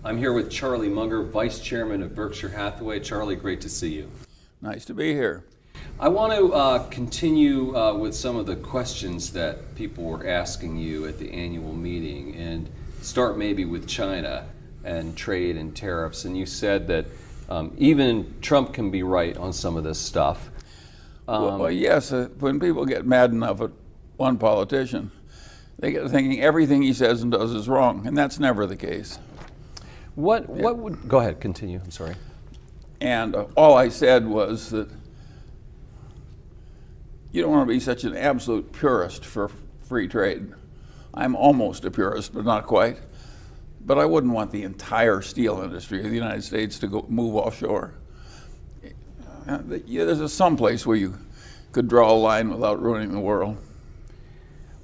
I'm here with Charlie Munger, Vice Chairman of Berkshire Hathaway. Charlie, great to see you. Nice to be here. I want to continue with some of the questions that people were asking you at the annual meeting and start maybe with China and trade and tariffs. And you said that even Trump can be right on some of this stuff. Well, yes, when people get mad enough at one politician, they get thinking everything he says and does is wrong, and that's never the case. What would, go ahead, continue, I'm sorry. And all I said was that you don't want to be such an absolute purist for free trade. I'm almost a purist, but not quite. But I wouldn't want the entire steel industry of the United States to move offshore. There's some place where you could draw a line without ruining the world.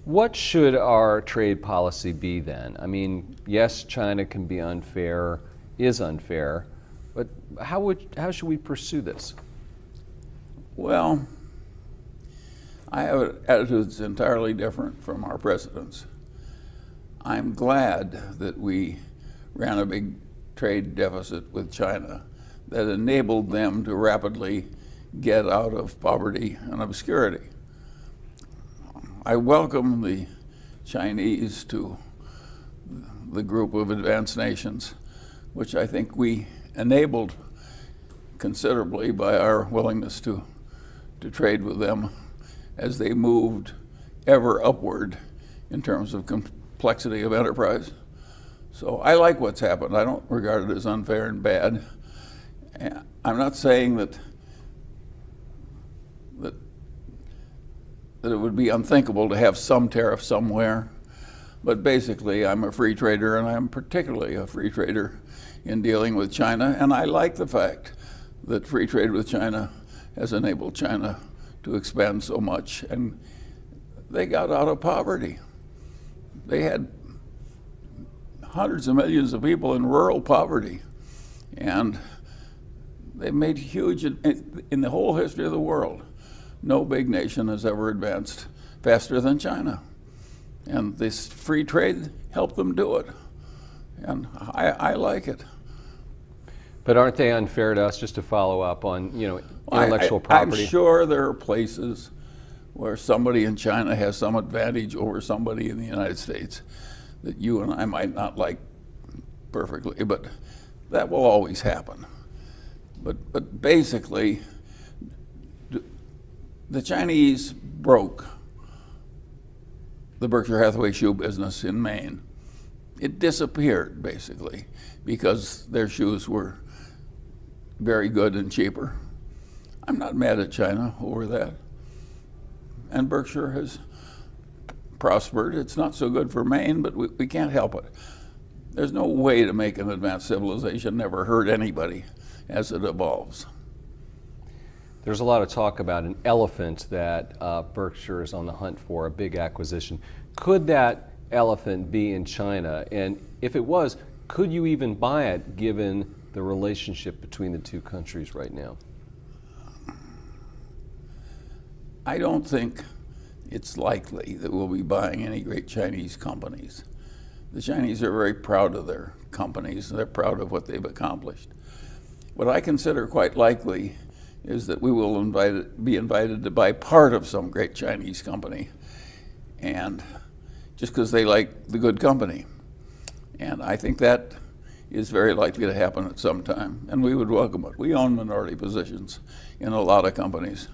What should our trade policy be then? I mean, yes, China can be unfair, is unfair, but how should we pursue this? Well, I have an attitude that's entirely different from our president's. I'm glad that we ran a big trade deficit with China that enabled them to rapidly get out of poverty and obscurity. I welcome the Chinese to the group of advanced nations, which I think we enabled considerably by our willingness to trade with them as they moved ever upward in terms of complexity of enterprise. So I like what's happened. I don't regard it as unfair and bad. And I'm not saying that it would be unthinkable to have some tariff somewhere, but basically I'm a free trader, and I'm particularly a free trader in dealing with China, and I like the fact that free trade with China has enabled China to expand so much, and they got out of poverty. They had hundreds of millions of people in rural poverty, and they made huge, in the whole history of the world, no big nation has ever advanced faster than China. And this free trade helped them do it. And I like it. But aren't they unfair to us, just to follow up on, intellectual property? I'm sure there are places where somebody in China has some advantage over somebody in the United States that you and I might not like perfectly, but that will always happen. But basically, the Chinese broke the Berkshire Hathaway shoe business in Maine. It disappeared, basically, because their shoes were very good and cheaper. I'm not mad at China over that. And Berkshire has prospered. It's not so good for Maine, but we can't help it. There's no way to make an advanced civilization never hurt anybody as it evolves. There's a lot of talk about an elephant that Berkshire is on the hunt for, a big acquisition. Could that elephant be in China? And if it was, could you even buy it given the relationship between the two countries right now? I don't think it's likely that we'll be buying any great Chinese companies. The Chinese are very proud of their companies, and they're proud of what they've accomplished. What I consider quite likely is that we will be invited to buy part of some great Chinese company, and just because they like the good company. And I think that is very likely to happen at some time, and we would welcome it. We own minority positions in a lot of companies.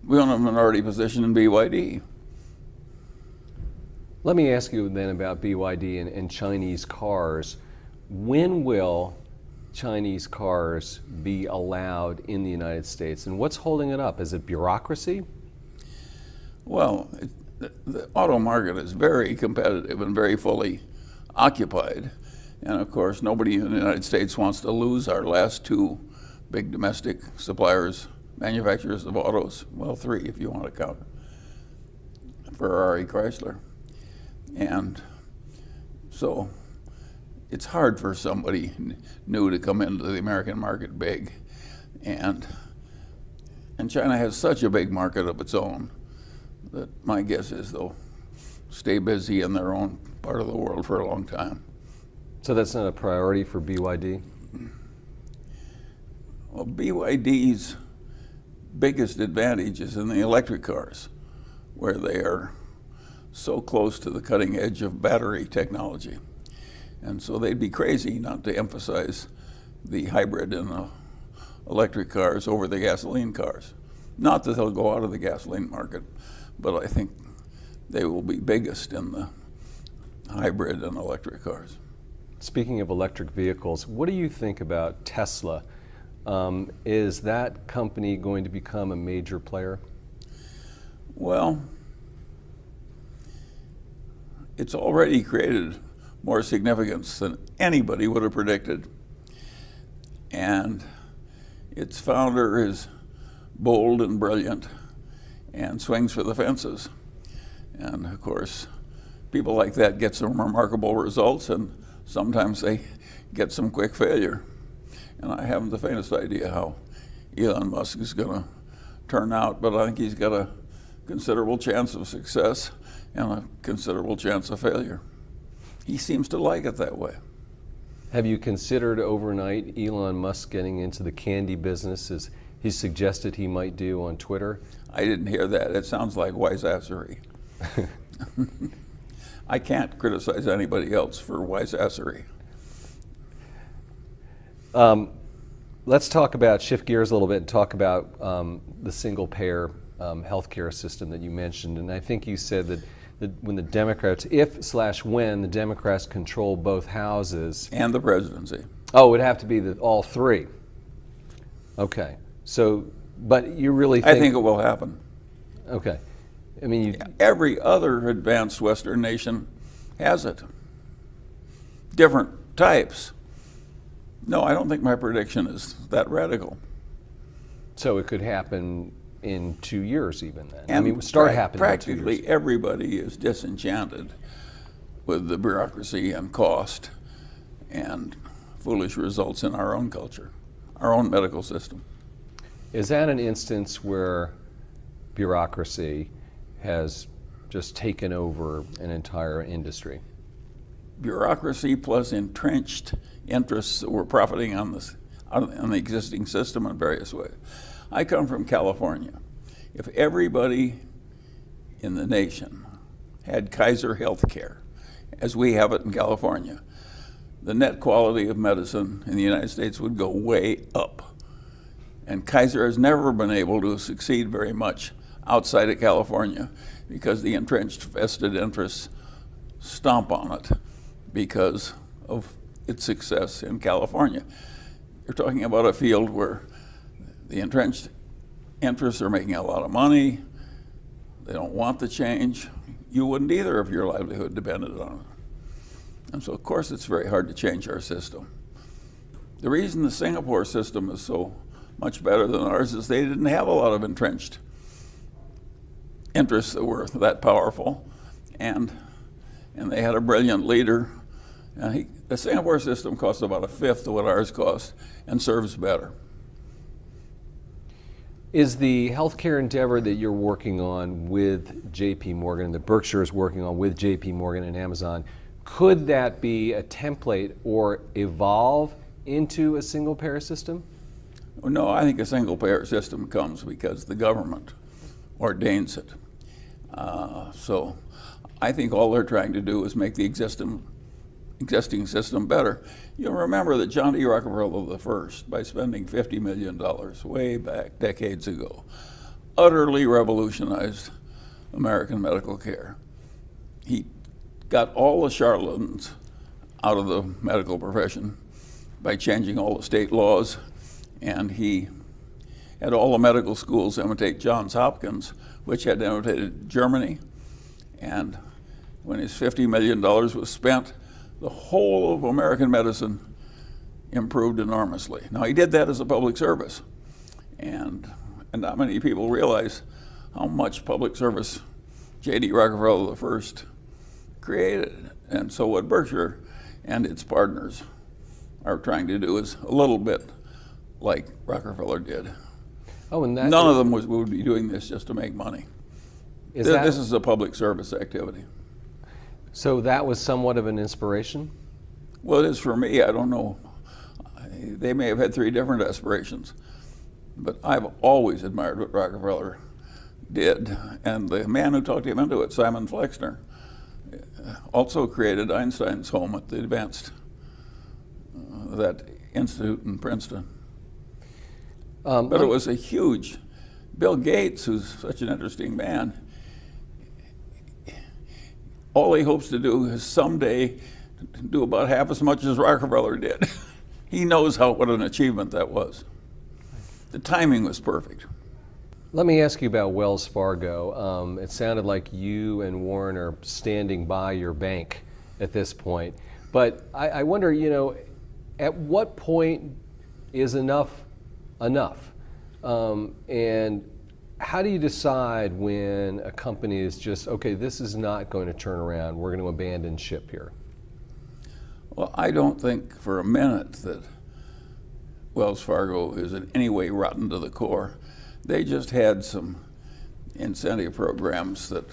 We own a minority position in BYD. Let me ask you then about BYD and Chinese cars. When will Chinese cars be allowed in the United States, and what's holding it up? Is it bureaucracy? Well, the auto market is very competitive and very fully occupied, and of course nobody in the United States wants to lose our last two big domestic suppliers, manufacturers of autos. Well, three if you want to count Ferrari, Chrysler. And so it's hard for somebody new to come into the American market big. And China has such a big market of its own that my guess is they'll stay busy in their own part of the world for a long time. So that's not a priority for BYD? Well, BYD's biggest advantage is in the electric cars, where they are so close to the cutting edge of battery technology. And so they'd be crazy not to emphasize the hybrid and the electric cars over the gasoline cars. Not that they'll go out of the gasoline market, but I think they will be biggest in the hybrid and electric cars. Speaking of electric vehicles, what do you think about Tesla? Is that company going to become a major player? Well, it's already created more significance than anybody would have predicted. And its founder is bold and brilliant and swings for the fences. And of course, people like that get some remarkable results, and sometimes they get some quick failure. And I haven't the faintest idea how Elon Musk is going to turn out, but I think he's got a considerable chance of success and a considerable chance of failure. He seems to like it that way. Have you considered overnight Elon Musk getting into the candy business, as he suggested he might do on Twitter? I didn't hear that. It sounds like wiseassery. I can't criticize anybody else for wiseassery. Let's shift gears a little bit and talk about the single-payer healthcare system that you mentioned. And I think you said that when the Democrats, when the Democrats control both houses. And the presidency. Oh, it would have to be all three. Okay. So, but you really think. I think it will happen. Okay. I mean, every other advanced Western nation has it. Different types. No, I don't think my prediction is that radical. So it could happen in 2 years even then. And I mean, start happening in 2 years. Practically everybody is disenchanted with the bureaucracy and cost and foolish results in our own culture, our own medical system. Is that an instance where bureaucracy has just taken over an entire industry? Bureaucracy plus entrenched interests that were profiting on the existing system in various ways. I come from California. If everybody in the nation had Kaiser health care, as we have it in California, the net quality of medicine in the United States would go way up. And Kaiser has never been able to succeed very much outside of California because the entrenched vested interests stomp on it because of its success in California. You're talking about a field where the entrenched interests are making a lot of money. They don't want the change. You wouldn't either if your livelihood depended on it. And so, of course, it's very hard to change our system. The reason the Singapore system is so much better than ours is they didn't have a lot of entrenched interests that were that powerful, and they had a brilliant leader. And the Singapore system costs about a fifth of what ours costs and serves better. Is the healthcare endeavor that you're working on with JP Morgan, that Berkshire is working on with JP Morgan and Amazon, could that be a template or evolve into a single payer system? No, I think a single payer system comes because the government ordains it. So I think all they're trying to do is make the existing system better. You'll remember that John D. Rockefeller I, by spending $50 million way back decades ago, utterly revolutionized American medical care. He got all the charlatans out of the medical profession by changing all the state laws, and he had all the medical schools imitate Johns Hopkins, which had imitated Germany. And when his $50 million was spent, the whole of American medicine improved enormously. Now, he did that as a public service, and not many people realize how much public service J.D. Rockefeller I created. And so what Berkshire and its partners are trying to do is a little bit like Rockefeller did. Oh, and none of them would be doing this just to make money. This is a public service activity. So that was somewhat of an inspiration? Well, it is for me. I don't know. They may have had three different aspirations, but I've always admired what Rockefeller did. And the man who talked him into it, Simon Flexner, also created Einstein's home at the advanced, that institute in Princeton. But it was a huge, Bill Gates, who's such an interesting man, all he hopes to do is someday do about half as much as Rockefeller did. He knows what an achievement that was. The timing was perfect. Let me ask you about Wells Fargo. It sounded like you and Warren are standing by your bank at this point. But I wonder, at what point is enough enough? And how do you decide when a company is just, okay, this is not going to turn around, we're going to abandon ship here? Well, I don't think for a minute that Wells Fargo is in any way rotten to the core. They just had some incentive programs that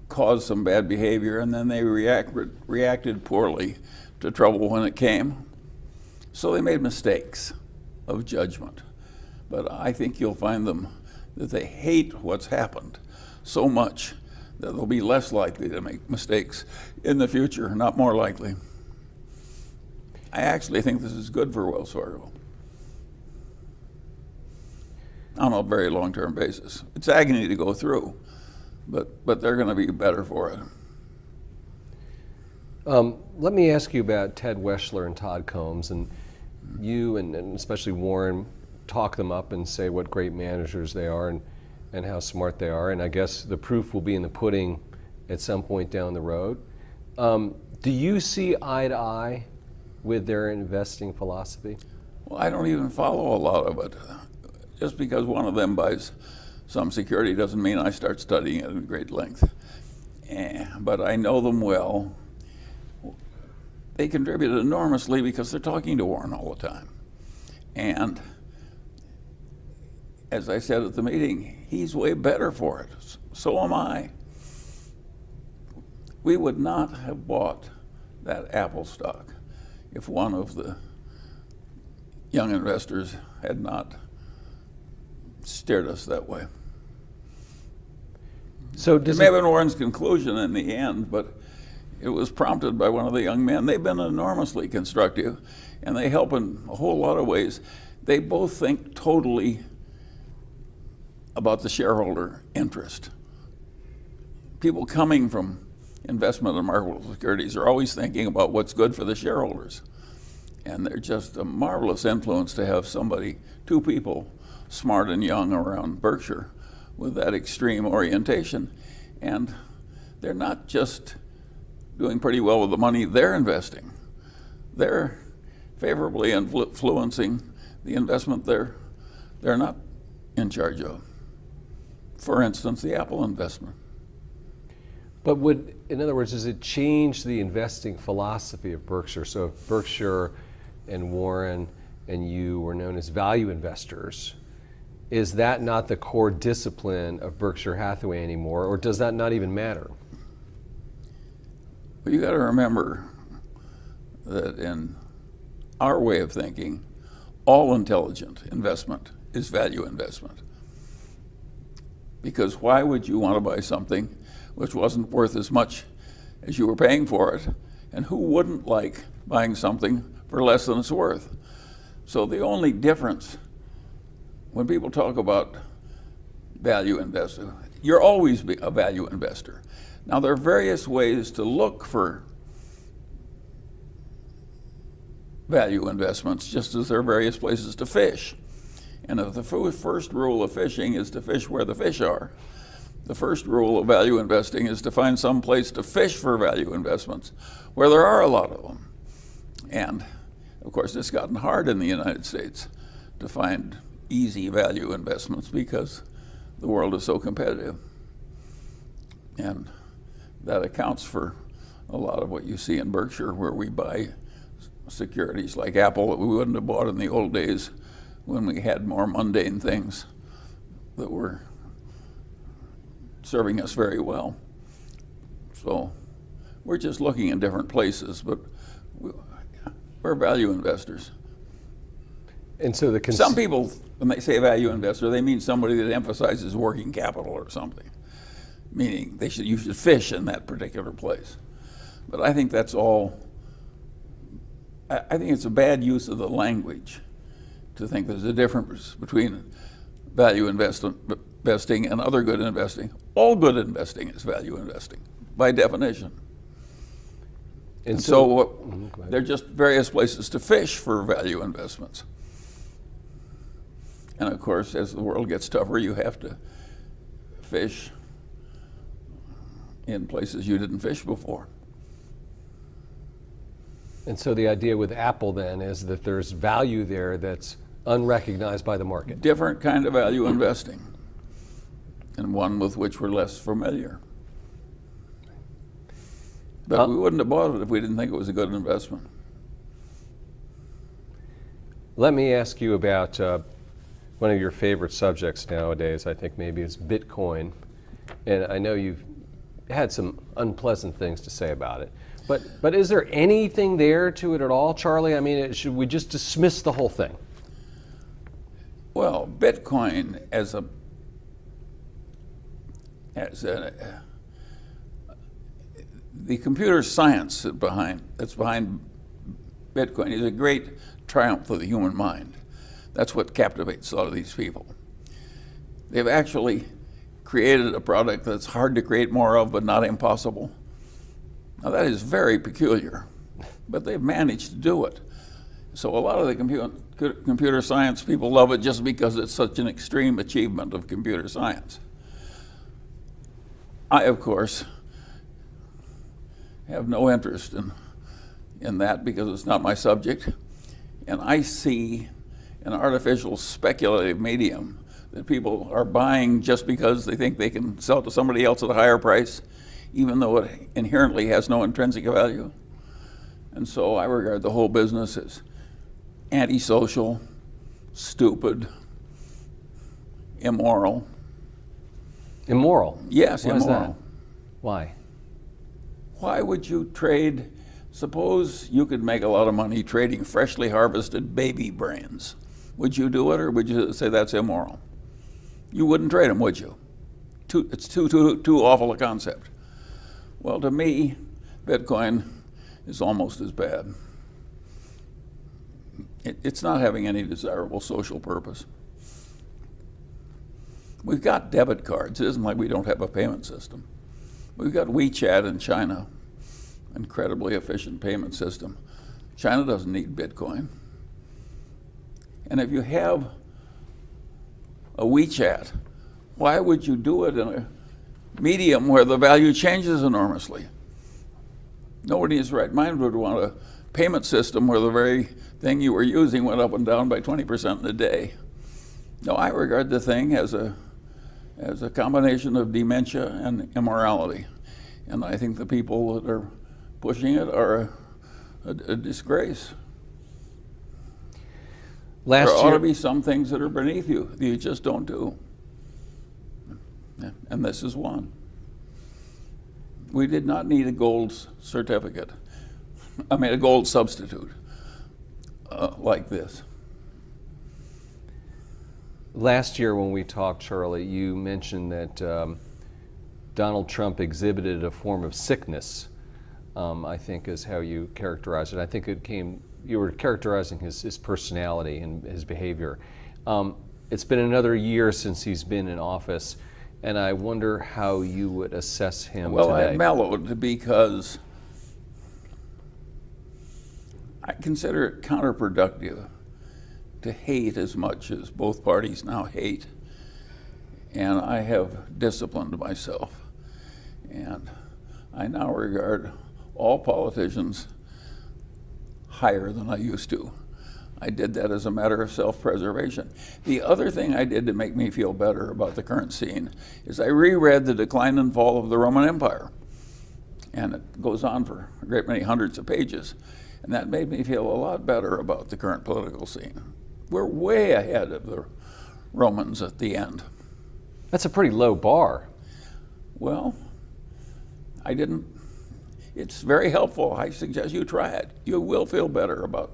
caused some bad behavior, and then they reacted poorly to trouble when it came. So they made mistakes of judgment. But I think you'll find them that they hate what's happened so much that they'll be less likely to make mistakes in the future, not more likely. I actually think this is good for Wells Fargo on a very long-term basis. It's agony to go through, but they're going to be better for it. Let me ask you about Ted Weschler and Todd Combs, and you and especially Warren talk them up and say what great managers they are and how smart they are, and I guess the proof will be in the pudding at some point down the road. Do you see eye to eye with their investing philosophy? Well, I don't even follow a lot of it. Just because one of them buys some security doesn't mean I start studying it at great length. But I know them well. They contribute enormously because they're talking to Warren all the time. And as I said at the meeting, he's way better for it. So am I. We would not have bought that Apple stock if one of the young investors had not steered us that way. So it may have been Warren's conclusion in the end, but it was prompted by one of the young men. They've been enormously constructive, and they help in a whole lot of ways. They both think totally about the shareholder interest. People coming from investment in marketable securities are always thinking about what's good for the shareholders. And they're just a marvelous influence to have somebody, two people, smart and young around Berkshire with that extreme orientation. And they're not just doing pretty well with the money they're investing. They're favorably influencing the investment they're not in charge of. For instance, the Apple investment. But in other words, does it change the investing philosophy of Berkshire? So if Berkshire and Warren and you were known as value investors, is that not the core discipline of Berkshire Hathaway anymore, or does that not even matter? Well, you got to remember that in our way of thinking, all intelligent investment is value investment. Because why would you want to buy something which wasn't worth as much as you were paying for it? And who wouldn't like buying something for less than it's worth? So the only difference when people talk about value investor, you're always a value investor. Now there are various ways to look for value investments, just as there are various places to fish. And if the first rule of fishing is to fish where the fish are, the first rule of value investing is to find some place to fish for value investments where there are a lot of them. And of course, it's gotten hard in the United States to find easy value investments because the world is so competitive. And that accounts for a lot of what you see in Berkshire, where we buy securities like Apple that we wouldn't have bought in the old days when we had more mundane things that were serving us very well. So We're just looking in different places, but we're value investors. And so Some people, when they say value investor, they mean somebody that emphasizes working capital or something, meaning you should fish in that particular place. But I think that's all. I think it's a bad use of the language to think there's a difference between value investing and other good investing. All good investing is value investing by definition. And so they're just various places to fish for value investments. And of course, as the world gets tougher, you have to fish in places you didn't fish before. And so the idea with Apple then is that there's value there that's unrecognized by the market. Different kind of value investing, and one with which we're less familiar. But we wouldn't have bought it if we didn't think it was a good investment. Let me ask you about one of your favorite subjects nowadays, I think maybe is Bitcoin. And I know you've had some unpleasant things to say about it. But is there anything there to it at all, Charlie? I mean, should we just dismiss the whole thing? Well, Bitcoin the computer science that's behind Bitcoin is a great triumph of the human mind. That's what captivates a lot of these people. They've actually created a product that's hard to create more of, but not impossible. Now that is very peculiar, but they've managed to do it. So a lot of the computer science people love it just because it's such an extreme achievement of computer science. I, of course, have no interest in that because it's not my subject. And I see an artificial speculative medium that people are buying just because they think they can sell to somebody else at a higher price, even though it inherently has no intrinsic value. And so I regard the whole business as antisocial, stupid, immoral. Immoral? Yes, Why immoral. is that? Why? Why would you trade? Suppose you could make a lot of money trading freshly harvested baby brains. Would you do it, or would you say that's immoral? You wouldn't trade them, would you? It's too awful a concept. Well, to me, Bitcoin is almost as bad. It's not having any desirable social purpose. We've got debit cards. It isn't like we don't have a payment system. We've got WeChat in China, incredibly efficient payment system. China doesn't need Bitcoin. And if you have a WeChat, why would you do it in a medium where the value changes enormously? Nobody in his right mind would want a payment system where the very thing you were using went up and down by 20% in a day. No, I regard the thing as a combination of dementia and immorality. And I think the people that are pushing it are a disgrace. There ought to be some things that are beneath you that you just don't do. And this is one. We did not need a gold certificate. I mean, a gold substitute like this. Last year when we talked, Charlie, you mentioned that Donald Trump exhibited a form of sickness, I think is how you characterized it. I think you were characterizing his personality and his behavior. It's been another year since he's been in office, and I wonder how you would assess him today. Well, I mellowed because I consider it counterproductive to hate as much as both parties now hate. And I have disciplined myself. And I now regard all politicians higher than I used to. I did that as a matter of self-preservation. The other thing I did to make me feel better about the current scene is I reread The Decline and Fall of the Roman Empire. And it goes on for a great many hundreds of pages. And that made me feel a lot better about the current political scene. We're way ahead of the Romans at the end. That's a pretty low bar. Well, I didn't. It's very helpful. I suggest you try it. You will feel better about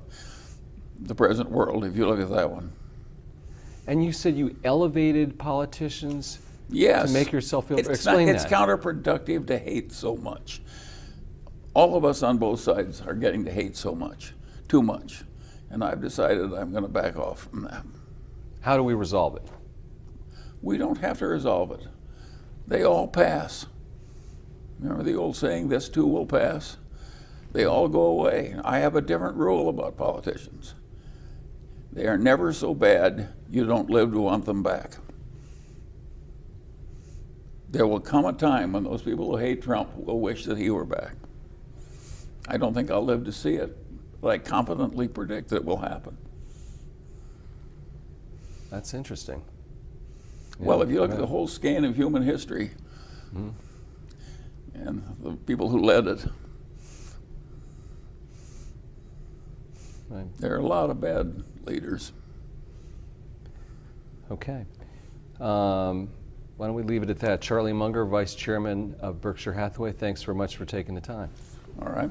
the present world if you look at that one. And you said you elevated politicians Yes. to make yourself feel better. It's Explain It's that. counterproductive to hate so much. All of us on both sides are getting to hate so much, too much. And I've decided I'm going to back off from that. How do we resolve it? We don't have to resolve it. They all pass. Remember the old saying, this too will pass? They all go away. I have a different rule about politicians. They are never so bad you don't live to want them back. There will come a time when those people who hate Trump will wish that he were back. I don't think I'll live to see it, but I confidently predict that it will happen. That's interesting. Well, Yeah, if you look at right. the whole skein of human history and the people who led it, Right. there are a lot of bad leaders. Okay. Why don't we leave it at that? Charlie Munger, Vice Chairman of Berkshire Hathaway, thanks very much for taking the time. All right.